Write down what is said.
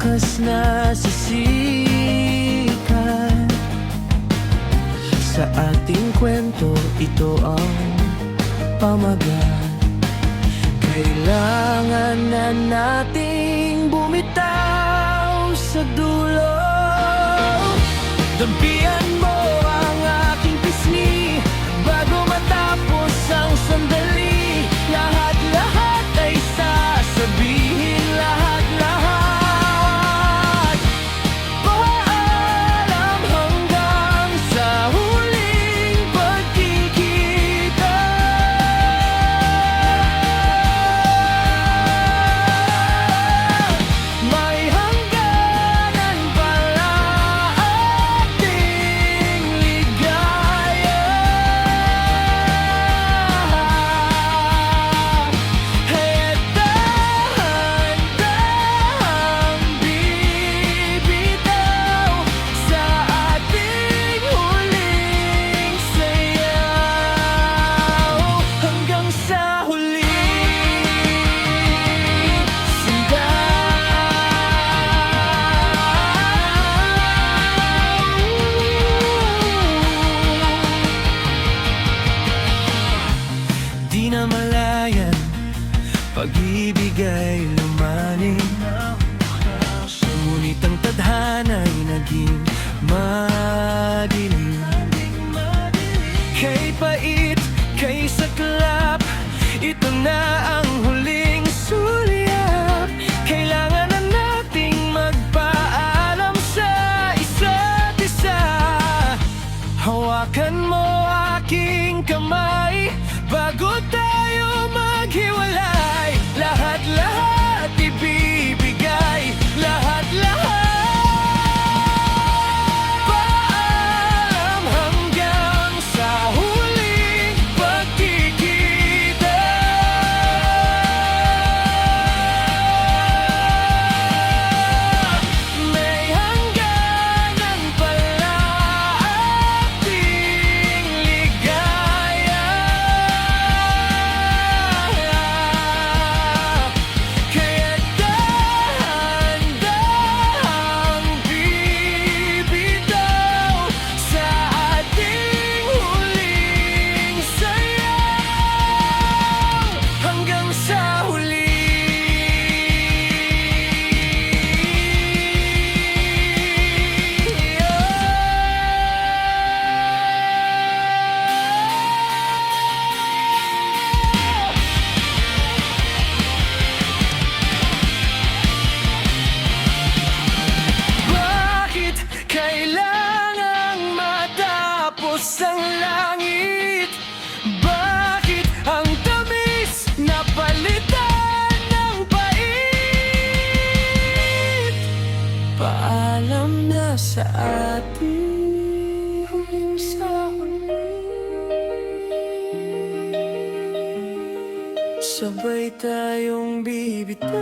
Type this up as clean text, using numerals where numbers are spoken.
bukas na sisikat. Sa ating kwento, ito ang pamagat. Kailangan na nating bumitaw sa dulo. Dampian mo ang aking pisngi bago matapos ang sandali. Lahat-lahat ay sasabihin, lahat-lahat. Paalam hanggang sa huling pagkikita. May hangganan pala ating ligaya. Kaya't dahan-dahang bibitaw sa ating huling sayaw. Hanggang sa huling di na malayan, pag-ibig ay lumalim. Ngunit ang tadhana'y naging madilim. Kay pait, kay saklap, ito na ang huling sulyap. Kailangan na nating magpaalam sa isa't isa. Hawakan mo aking kamay bago tayo maghiwalay. Lahat-lahat ibibigay, lahat-lahat. Paalam hanggang sa huling pagkikita. May hangganan pala ating ligaya. Kaya't dahan-dahang bibitaw sa ating huling sayaw. Hanggang sa huli. Bakit kailangang matapos ang langit? Bakit ang tamis napalitan ng pait? Paalam na sa ating sa huli. Sabay tayong bibitaw